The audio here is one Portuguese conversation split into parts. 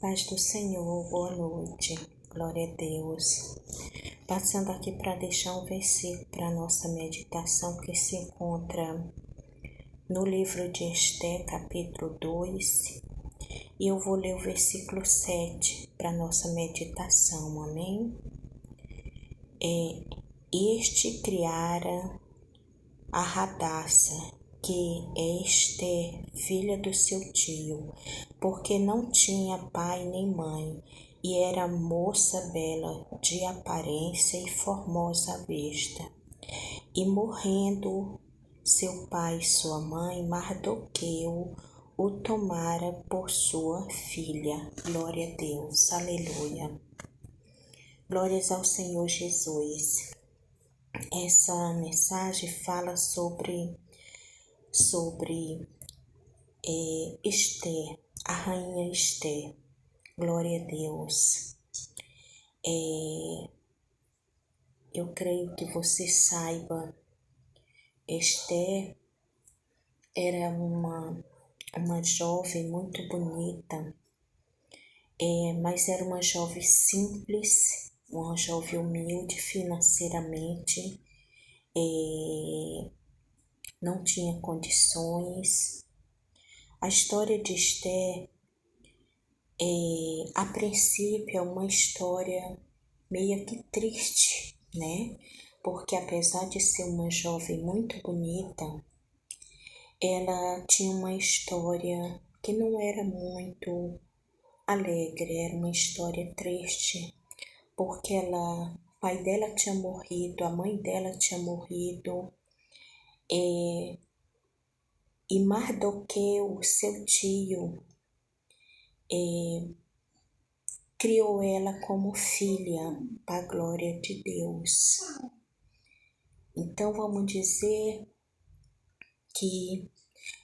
Paz do Senhor, boa noite, glória a Deus. Passando aqui para deixar um versículo para a nossa meditação que se encontra no livro de Esther, capítulo 2, e eu vou ler o versículo 7 para a nossa meditação, amém? Este criara a Radassa, que é Esther, filha do seu tio, porque não tinha pai nem mãe, e era moça bela de aparência e formosa à vista. E morrendo seu pai e sua mãe, Mardoqueu o tomara por sua filha. Glória a Deus, aleluia. Glórias ao Senhor Jesus. Essa mensagem fala sobre Esther, a rainha Esther. Glória a Deus. Eu creio que você saiba, Esther era uma jovem muito bonita, mas era uma jovem simples, uma jovem humilde financeiramente, não tinha condições. A história de Esther, a princípio, é uma história meio que triste, né? Porque apesar de ser uma jovem muito bonita, ela tinha uma história que não era muito alegre, era uma história triste, porque o pai dela tinha morrido, a mãe dela tinha morrido, e Mardoqueu, seu tio, criou ela como filha, para a glória de Deus. Então vamos dizer que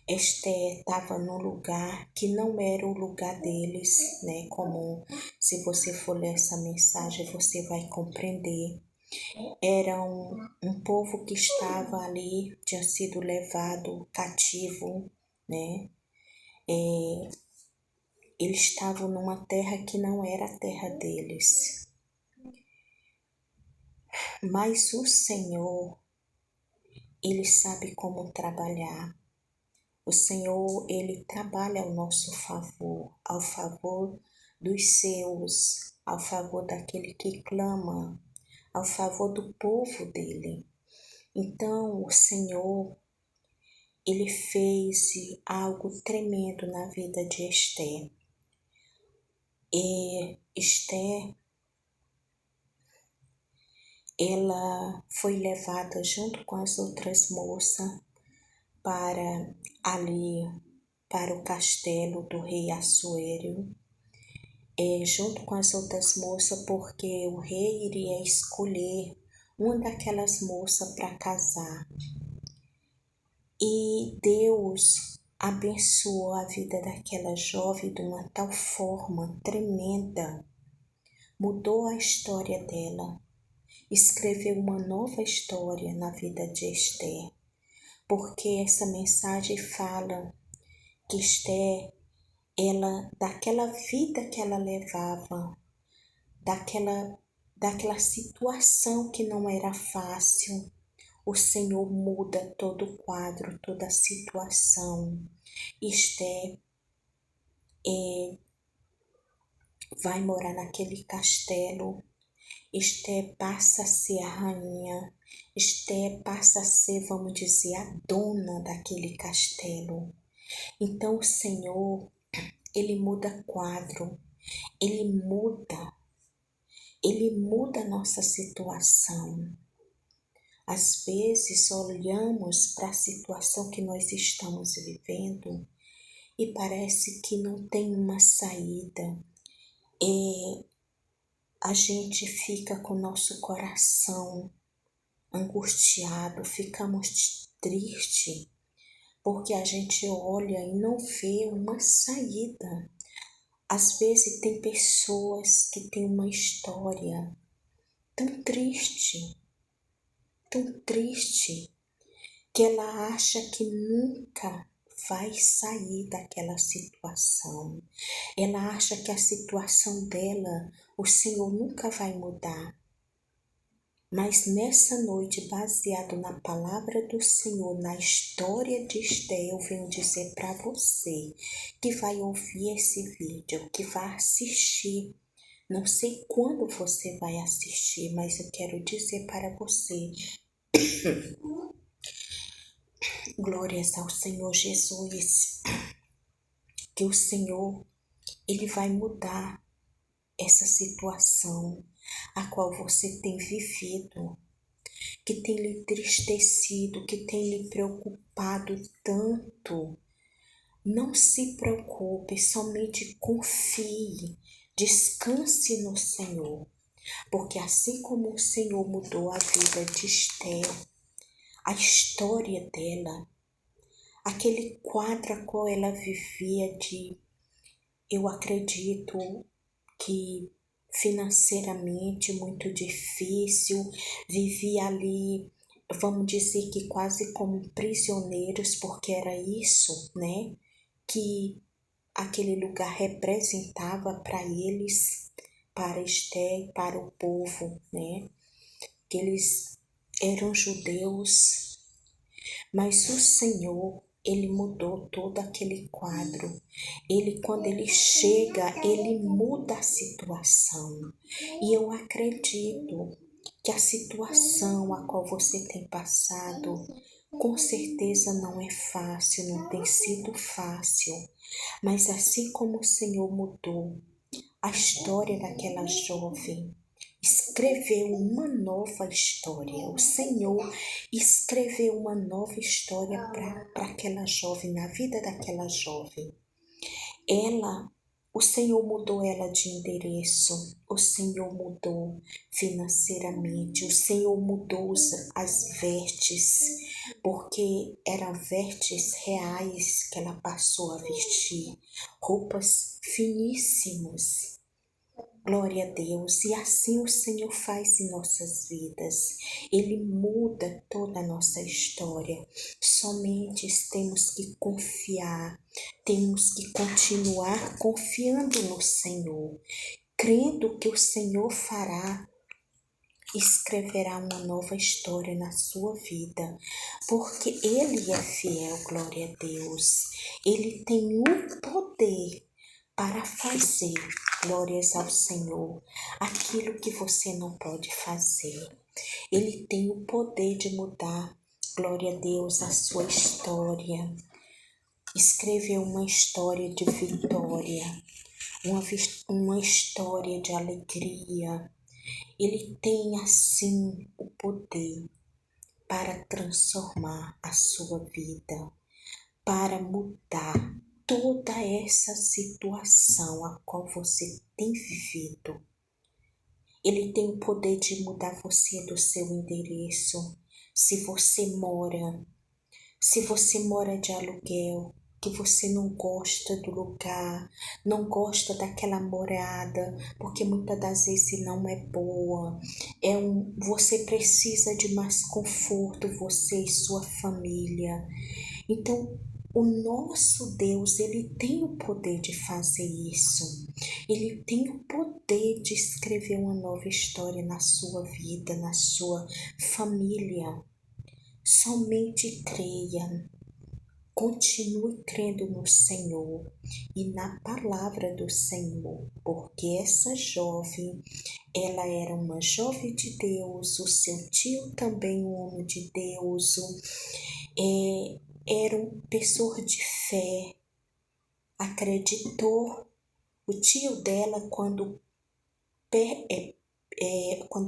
Esther estava num lugar que não era o lugar deles, né? Como se você for ler essa mensagem, você vai compreender. Era um povo que estava ali, tinha sido levado cativo, né? Eles estavam numa terra que não era a terra deles. Mas o Senhor, Ele sabe como trabalhar. O Senhor, Ele trabalha ao nosso favor, ao favor dos seus, ao favor daquele que clama, ao favor do povo dEle. Então, o Senhor, Ele fez algo tremendo na vida de Esther. E Esther, ela foi levada junto com as outras moças para o castelo do rei Assuero, junto com as outras moças, porque o rei iria escolher uma daquelas moças para casar. E Deus abençoou a vida daquela jovem de uma tal forma tremenda, mudou a história dela, escreveu uma nova história na vida de Esther, porque essa mensagem fala que Esther, ela, daquela vida que ela levava, daquela situação que não era fácil, o Senhor muda todo o quadro, toda a situação. Esther vai morar naquele castelo. Esther passa a ser a rainha. Esther passa a ser, vamos dizer, a dona daquele castelo. Então o Senhor, Ele muda quadro, Ele muda a nossa situação. Às vezes olhamos para a situação que nós estamos vivendo e parece que não tem uma saída. A gente fica com o nosso coração angustiado, ficamos tristes, porque a gente olha e não vê uma saída. Às vezes tem pessoas que têm uma história tão triste, que ela acha que nunca vai sair daquela situação. Ela acha que a situação dela, o Senhor nunca vai mudar. Mas nessa noite, baseado na palavra do Senhor, na história de Esté, eu venho dizer para você que vai ouvir esse vídeo, que vai assistir. Não sei quando você vai assistir, mas eu quero dizer para você, glórias ao Senhor Jesus, que o Senhor, Ele vai mudar essa situação a qual você tem vivido, que tem lhe entristecido, que tem lhe preocupado tanto. Não se preocupe, somente confie, descanse no Senhor, porque assim como o Senhor mudou a vida de Esté, a história dela, aquele quadro a qual ela vivia eu acredito que financeiramente muito difícil, vivia ali, vamos dizer que quase como prisioneiros, porque era isso, né, que aquele lugar representava para eles, para Esté, para o povo, né, que eles eram judeus, mas o Senhor, Ele mudou todo aquele quadro. Ele, quando Ele chega, Ele muda a situação. E eu acredito que a situação a qual você tem passado, com certeza não é fácil, não tem sido fácil. Mas assim como o Senhor mudou a história daquela jovem, escreveu uma nova história. O Senhor escreveu uma nova história para aquela jovem, na vida daquela jovem. O Senhor mudou ela de endereço, o Senhor mudou financeiramente, o Senhor mudou as vestes, porque eram vestes reais que ela passou a vestir, roupas finíssimas. Glória a Deus, e assim o Senhor faz em nossas vidas, Ele muda toda a nossa história, somente temos que confiar, temos que continuar confiando no Senhor, crendo que o Senhor fará, escreverá uma nova história na sua vida, porque Ele é fiel, glória a Deus, Ele tem o poder para fazer, glórias ao Senhor, aquilo que você não pode fazer. Ele tem o poder de mudar, glória a Deus, a sua história. Escrever uma história de vitória, uma história de alegria. Ele tem assim o poder para transformar a sua vida, para mudar toda essa situação a qual você tem vivido. Ele tem o poder de mudar você do seu endereço. Se você mora de aluguel, que você não gosta do lugar, não gosta daquela morada, porque muitas das vezes não é boa. Você precisa de mais conforto, você e sua família. Então, o nosso Deus, Ele tem o poder de fazer isso. Ele tem o poder de escrever uma nova história na sua vida, na sua família. Somente creia. Continue crendo no Senhor e na palavra do Senhor, porque essa jovem, ela era uma jovem de Deus, o seu tio também um homem de Deus, eram pessoas de fé, acreditou. O tio dela, quando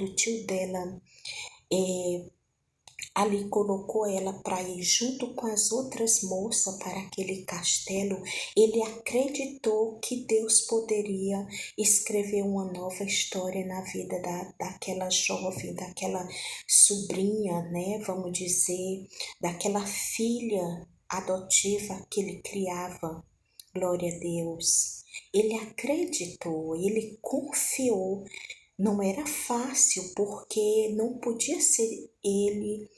o tio dela ali colocou ela para ir junto com as outras moças para aquele castelo, ele acreditou que Deus poderia escrever uma nova história na vida daquela jovem, daquela sobrinha, né? Vamos dizer, daquela filha adotiva que ele criava. Glória a Deus. Ele acreditou, ele confiou. Não era fácil, porque não podia ser ele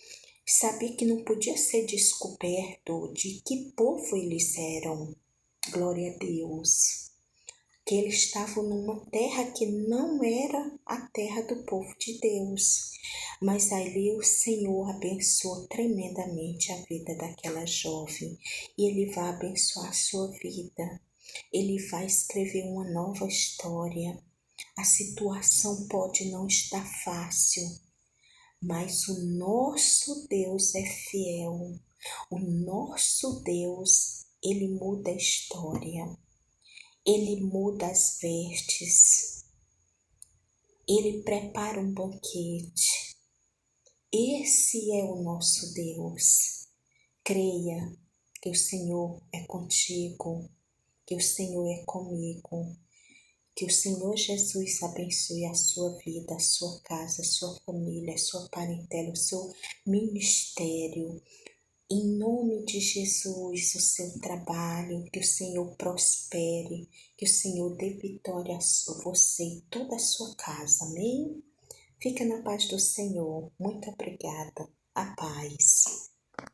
Sabia que não podia ser descoberto de que povo eles eram. Glória a Deus. Que eles estavam numa terra que não era a terra do povo de Deus. Mas ali o Senhor abençoou tremendamente a vida daquela jovem. E Ele vai abençoar a sua vida. Ele vai escrever uma nova história. A situação pode não estar fácil, mas o nosso Deus é fiel. O nosso Deus, Ele muda a história. Ele muda as vestes. Ele prepara um banquete. Esse é o nosso Deus. Creia que o Senhor é contigo, que o Senhor é comigo. Que o Senhor Jesus abençoe a sua vida, a sua casa, a sua família, a sua parentela, o seu ministério. Em nome de Jesus, o seu trabalho, que o Senhor prospere, que o Senhor dê vitória a você e toda a sua casa. Amém? Fica na paz do Senhor. Muito obrigada. A paz.